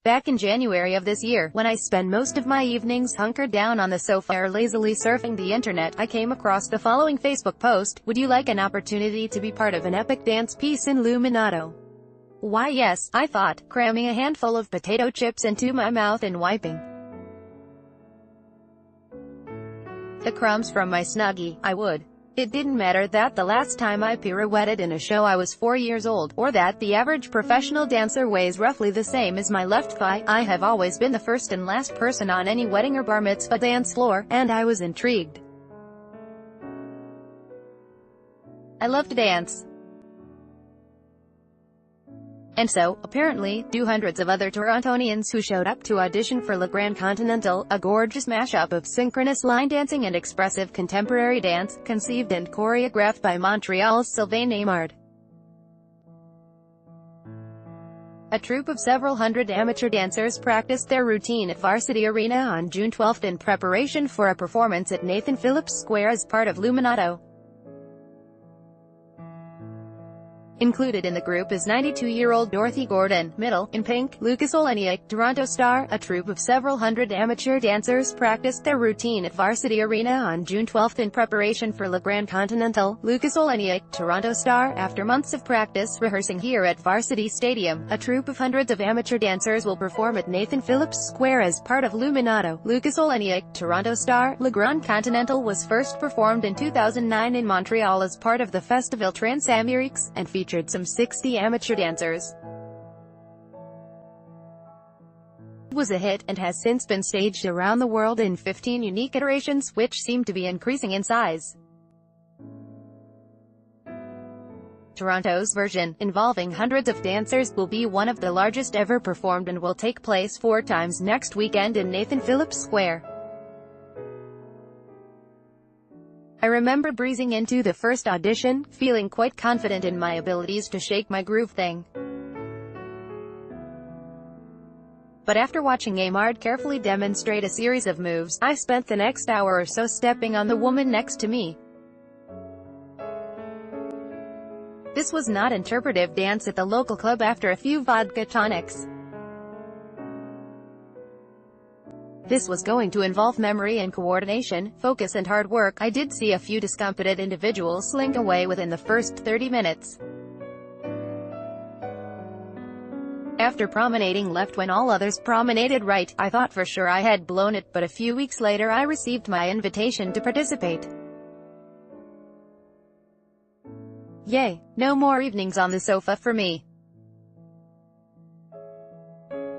Back in January of this year, when I spend most of my evenings hunkered down on the sofa or lazily surfing the internet, I came across the following Facebook post: "Would you like an opportunity to be part of an epic dance piece in Illuminato?" Why yes, I thought, cramming a handful of potato chips into my mouth and wiping the crumbs from my Snuggie, I would. It didn't matter that the last time I pirouetted in a show I was 4 years old, or that the average professional dancer weighs roughly the same as my left thigh. I have always been the first and last person on any wedding or bar mitzvah dance floor, and I was intrigued. I love to dance. And so, apparently, do hundreds of other Torontonians who showed up to audition for Le Grand Continental, a gorgeous mashup of synchronous line dancing and expressive contemporary dance, conceived and choreographed by Montreal's Sylvain Aymard. A troupe of several hundred amateur dancers practiced their routine at Varsity Arena on June 12 in preparation for a performance at Nathan Phillips Square as part of Illuminato. Included in the group is 92-year-old Dorothy Gordon, middle, in pink, Lucas Oleniuk, Toronto star. A troupe of several hundred amateur dancers practiced their routine at Varsity Arena on June 12 in preparation for Le Grand Continental. Lucas Oleniuk, Toronto star. After months of practice rehearsing here at Varsity Stadium, a troupe of hundreds of amateur dancers will perform at Nathan Phillips Square as part of Illuminato. Lucas Oleniuk, Toronto star. Le Grand Continental was first performed in 2009 in Montreal as part of the Festival Transamérique, and featured some 60 amateur dancers. It was a hit, and has since been staged around the world in 15 unique iterations, which seem to be increasing in size. Toronto's version, involving hundreds of dancers, will be one of the largest ever performed and will take place 4 times next weekend in Nathan Phillips Square. I remember breezing into the first audition, feeling quite confident in my abilities to shake my groove thing. But after watching Aymard carefully demonstrate a series of moves, I spent the next hour or so stepping on the woman next to me. This was not interpretive dance at the local club after a few vodka tonics. This was going to involve memory and coordination, focus and hard work. I did see a few discomfited individuals slink away within the first 30 minutes. After promenading left when all others promenaded right, I thought for sure I had blown it, but a few weeks later I received my invitation to participate. Yay! No more evenings on the sofa for me.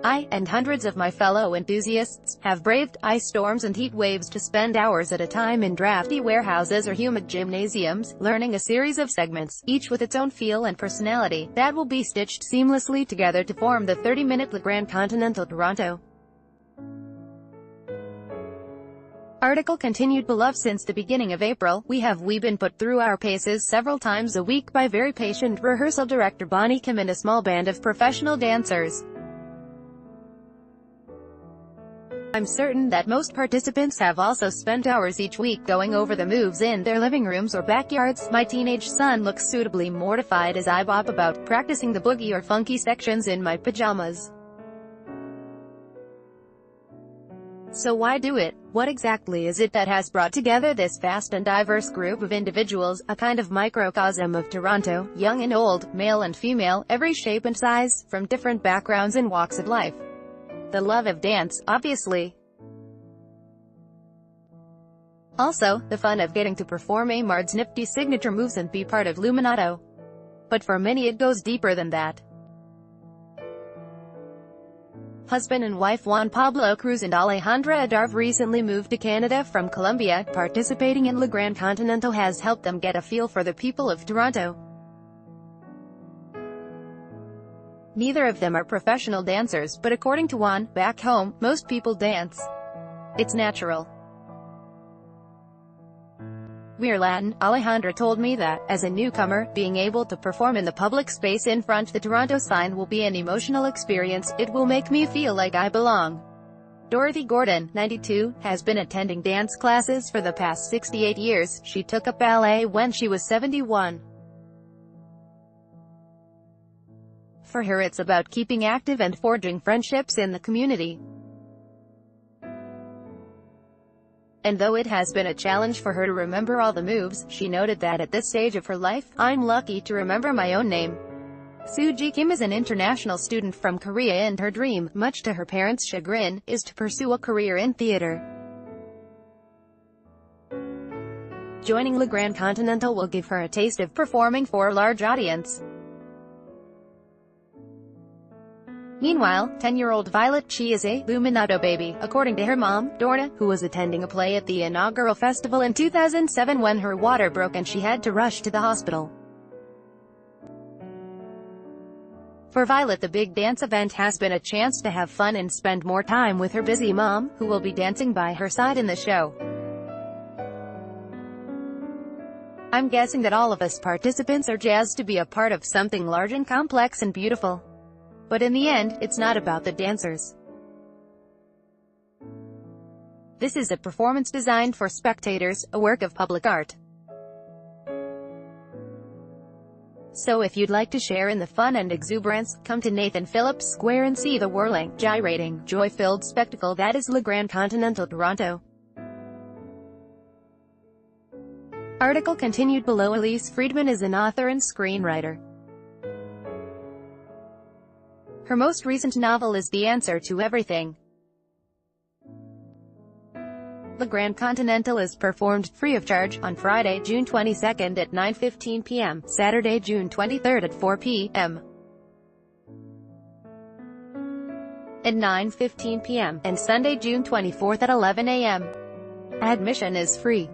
I, and hundreds of my fellow enthusiasts, have braved ice storms and heat waves to spend hours at a time in drafty warehouses or humid gymnasiums, learning a series of segments, each with its own feel and personality, that will be stitched seamlessly together to form the 30-minute Le Grand Continental Toronto. Article continued. Beloved, since the beginning of April, we've been put through our paces several times a week by very patient rehearsal director Bonnie Kim and a small band of professional dancers. I'm certain that most participants have also spent hours each week going over the moves in their living rooms or backyards. My teenage son looks suitably mortified as I bop about, practicing the boogie or funky sections in my pajamas. So why do it? What exactly is it that has brought together this vast and diverse group of individuals, a kind of microcosm of Toronto, young and old, male and female, every shape and size, from different backgrounds and walks of life? The love of dance, obviously. Also, the fun of getting to perform Aymard's nifty signature moves and be part of Illuminato. But for many it goes deeper than that. Husband and wife Juan Pablo Cruz and Alejandra Adarve recently moved to Canada from Colombia. Participating in Le Grand Continental has helped them get a feel for the people of Toronto. Neither of them are professional dancers, but according to Juan, back home, most people dance. It's natural. We're Latin. Alejandra told me that, as a newcomer, being able to perform in the public space in front of the Toronto sign will be an emotional experience. It will make me feel like I belong. Dorothy Gordon, 92, has been attending dance classes for the past 68 years. She took up ballet when she was 71. For her it's about keeping active and forging friendships in the community. And though it has been a challenge for her to remember all the moves, she noted that at this stage of her life, "I'm lucky to remember my own name." Sooji Kim is an international student from Korea and her dream, much to her parents' chagrin, is to pursue a career in theater. Joining Le Grand Continental will give her a taste of performing for a large audience. Meanwhile, 10-year-old Violet Chi is a Luminato baby, according to her mom, Dorna, who was attending a play at the inaugural festival in 2007 when her water broke and she had to rush to the hospital. For Violet, the big dance event has been a chance to have fun and spend more time with her busy mom, who will be dancing by her side in the show. "I'm guessing that all of us participants are jazzed to be a part of something large and complex and beautiful. But in the end, it's not about the dancers. This is a performance designed for spectators, a work of public art. So if you'd like to share in the fun and exuberance, come to Nathan Phillips Square and see the whirling, gyrating, joy-filled spectacle that is Le Grand Continental Toronto." Article continued below. Elise Friedman is an author and screenwriter. Her most recent novel is The Answer to Everything. Le Grand Continental is performed free of charge on Friday, June 22nd at 9:15 p.m., Saturday, June 23rd at 4 p.m. at 9:15 p.m., and Sunday, June 24th at 11 a.m. Admission is free.